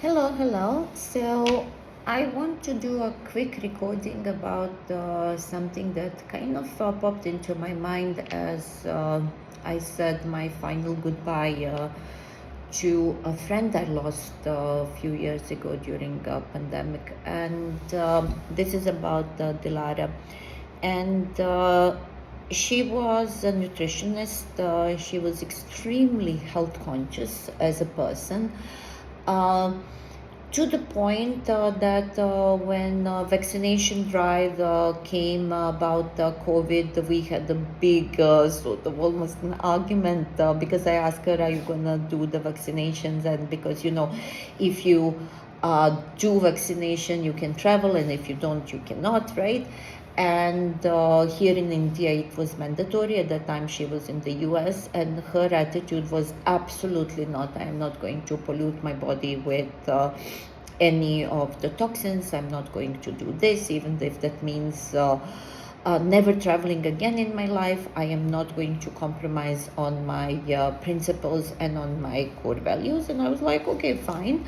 Hello, hello. So I want to do a quick recording about something that kind of popped into my mind as I said my final goodbye to a friend I lost a few years ago during a pandemic. And this is about Dilara. And she was a nutritionist. She was extremely health conscious as a person. Uh, to the point that when vaccination drive came about COVID, we had a big sort of almost an argument because I asked her, "Are you gonna do the vaccinations?" And because if you do vaccination, you can travel, and if you don't, you cannot, right? And here in India, it was mandatory. At that time, she was in the US, and her attitude was absolutely not. I am not going to pollute my body with any of the toxins. I'm not going to do this, even if that means never traveling again in my life. I am not going to compromise on my principles and on my core values. And I was like, okay, fine.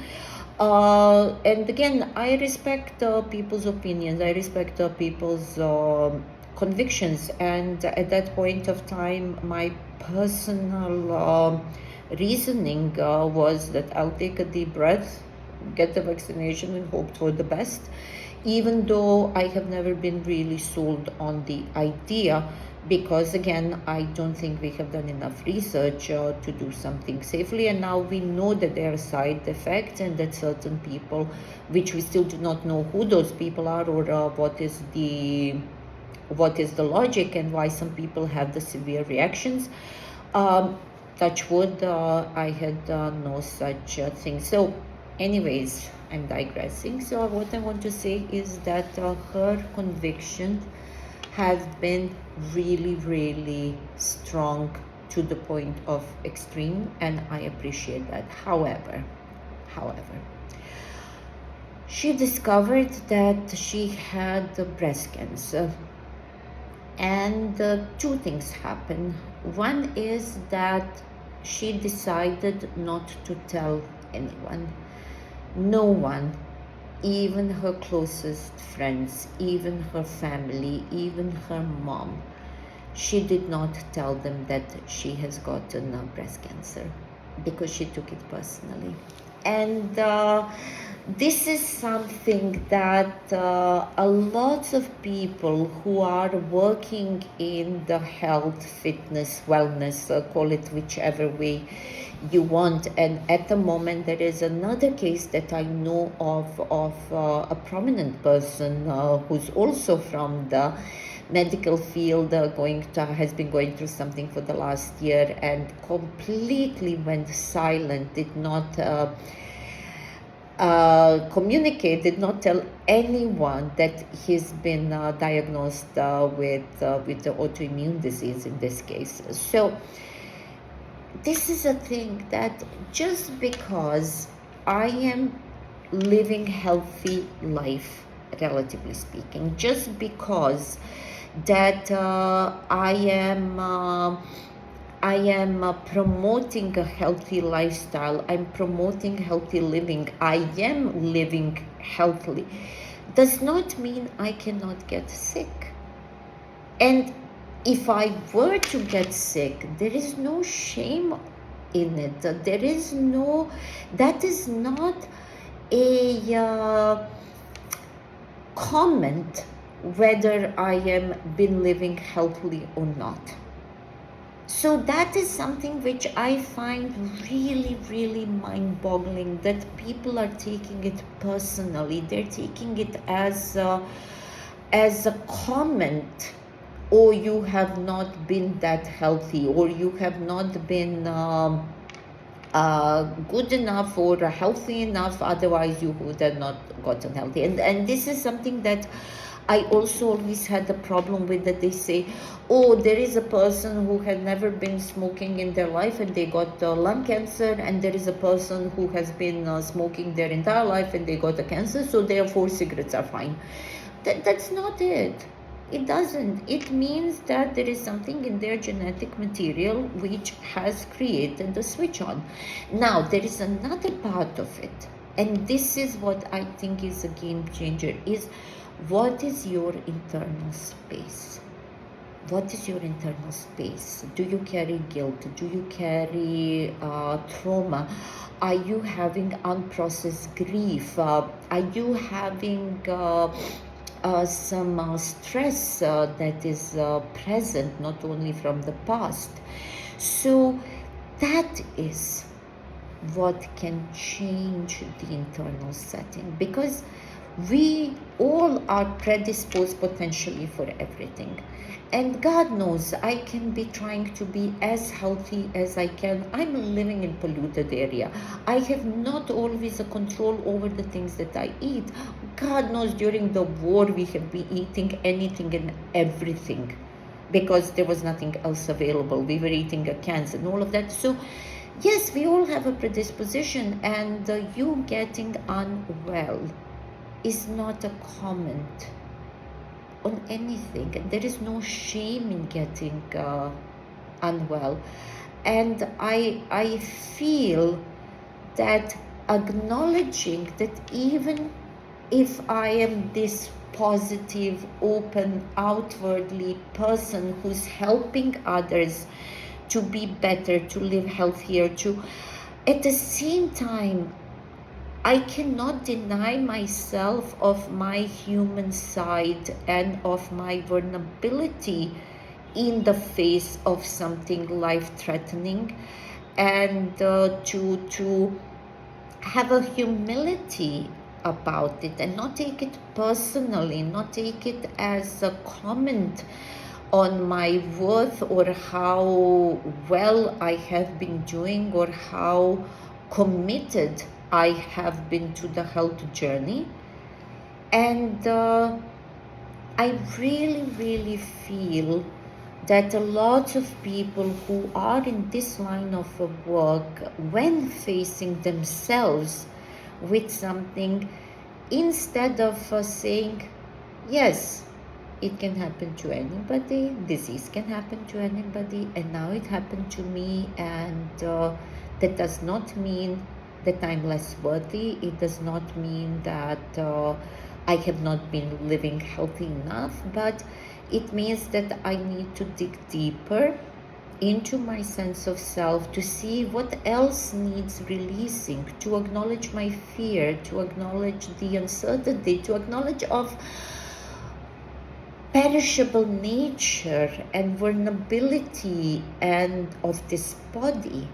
And again, I respect people's opinions. I respect people's convictions. And at that point of time, my personal reasoning was that I'll take a deep breath, get the vaccination, and hope for the best. Even though I have never been really sold on the idea, because again, I don't think we have done enough research to do something safely. And now we know that there are side effects, and that certain people, which we still do not know who those people are, or what is the logic, and why some people have the severe reactions. Touch wood, I had no such thing. So anyways, I'm digressing. So what I want to say is that her conviction has been really, really strong to the point of extreme, and I appreciate that. However, she discovered that she had breast cancer, and two things happened. One is that she decided not to tell anyone. No one, even her closest friends, even her family, even her mom, she did not tell them that she has gotten breast cancer because she took it personally. And this is something that a lot of people who are working in the health, fitness, wellness, call it whichever way you want. And at the moment, there is another case that I know of a prominent person who's also from the medical field, has been going through something for the last year, and completely went silent, did not communicate, did not tell anyone that he's been diagnosed with the autoimmune disease in this case. So this is a thing that just because I am living healthy life, relatively speaking, just because that I am promoting a healthy lifestyle, I'm promoting healthy living, I am living healthily, does not mean I cannot get sick. And if I were to get sick, there is no shame in it. That is not a comment whether I am been living healthily or not. So that is something which I find really, really mind-boggling, that people are taking it personally. They're taking it as a comment, or you have not been that healthy, or you have not been good enough or healthy enough, otherwise you would have not gotten healthy. And this is something that I also always had a problem with, that they say, oh, there is a person who had never been smoking in their life and they got lung cancer, and there is a person who has been smoking their entire life and they got a cancer, so therefore cigarettes are fine. That's not it. It doesn't. It means that there is something in their genetic material which has created the switch on. Now, there is another part of it. And this is what I think is a game changer, is what is your internal space? What is your internal space? Do you carry guilt? Do you carry trauma? Are you having unprocessed grief? Are you having some stress that is present, not only from the past? So that is what can change the internal setting, because we all are predisposed potentially for everything. And God knows I can be trying to be as healthy as I can. I'm living in polluted area. I have not always a control over the things that I eat. God knows during the war we have been eating anything and everything because there was nothing else available. We were eating cans and all of that. So yes, we all have a predisposition, and you getting unwell is not a comment on anything. There is no shame in getting unwell. And I feel that acknowledging that even if I am this positive, open, outwardly person who's helping others to be better, to live healthier, to at the same time, I cannot deny myself of my human side and of my vulnerability in the face of something life-threatening, and to have a humility about it and not take it personally, not take it as a comment on my worth or how well I have been doing or how committed I have been to the health journey. And I really, really feel that a lot of people who are in this line of work, when facing themselves with something, instead of saying, yes, it can happen to anybody, disease can happen to anybody, and now it happened to me, and that does not mean that I'm less worthy. It does not mean that I have not been living healthy enough, but it means that I need to dig deeper into my sense of self to see what else needs releasing, to acknowledge my fear, to acknowledge the uncertainty, to acknowledge of perishable nature and vulnerability and of this body,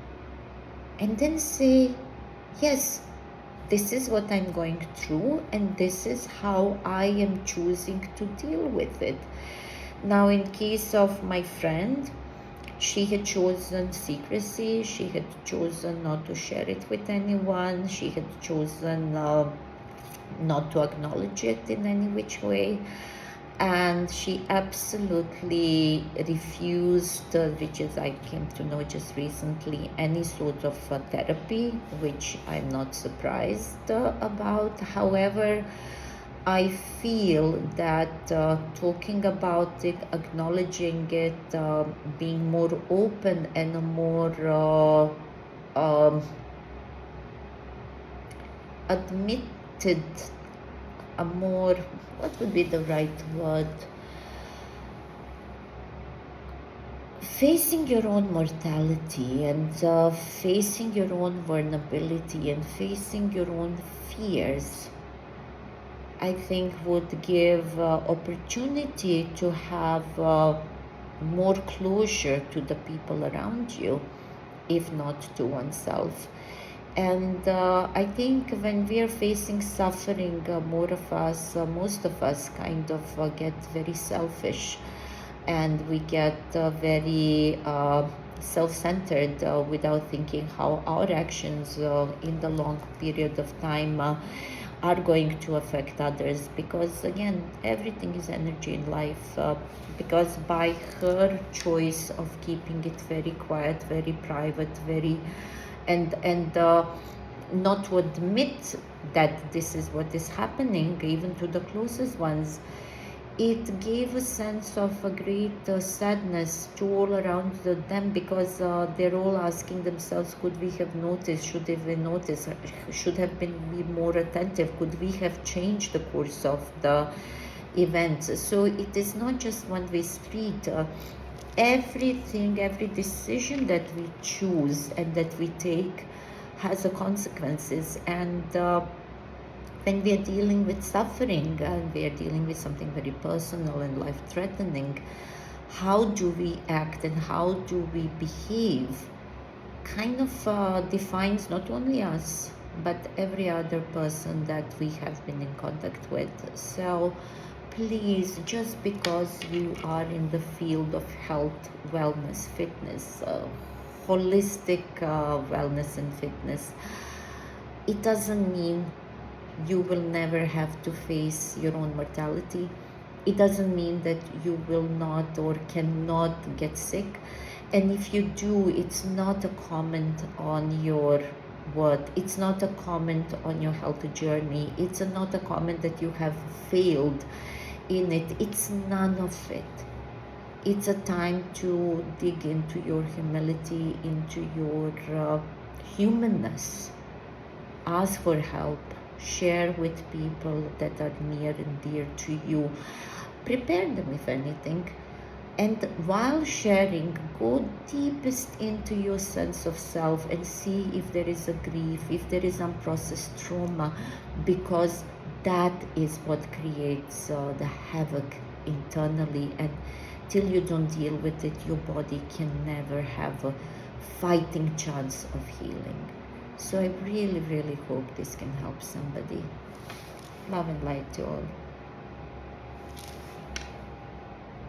and then say, yes, this is what I'm going through, and this is how I am choosing to deal with it. Now, in case of my friend, she had chosen secrecy, she had chosen not to share it with anyone, she had chosen not to acknowledge it in any which way, and she absolutely refused, which is I came to know just recently, any sort of therapy, which I'm not surprised about. However, I feel that talking about it, acknowledging it, being more open and more admitted, a more, what would be the right word? Facing your own mortality and facing your own vulnerability and facing your own fears, I think would give opportunity to have more closure to the people around you, if not to oneself. And I think when we are facing suffering, more of us, most of us kind of get very selfish, and we get very self-centered without thinking how our actions in the long period of time are going to affect others, because again, everything is energy in life, because by her choice of keeping it very quiet, very private, very and not to admit that this is what is happening even to the closest ones, it gave a sense of a great sadness to all around them, because they're all asking themselves, could we have noticed, should have been noticed, should have been be more attentive, could we have changed the course of the events. So it is not just one way street. Everything, every decision that we choose and that we take has a consequences. And when we are dealing with suffering and we are dealing with something very personal and life threatening, how do we act and how do we behave kind of defines not only us but every other person that we have been in contact with. So please, just because you are in the field of health, wellness, fitness, holistic wellness and fitness, it doesn't mean you will never have to face your own mortality. It doesn't mean that you will not or cannot get sick. And if you do, it's not a comment on your worth. It's not a comment on your health journey. It's not a comment that you have failed in it. It's none of it. It's a time to dig into your humility, into your humanness. Ask for help, share with people that are near and dear to you, prepare them if anything, and while sharing, go deepest into your sense of self and see if there is a grief, if there is unprocessed trauma, because that is what creates the havoc internally. And till you don't deal with it, your body can never have a fighting chance of healing. So I really, really hope this can help somebody. Love and light to all.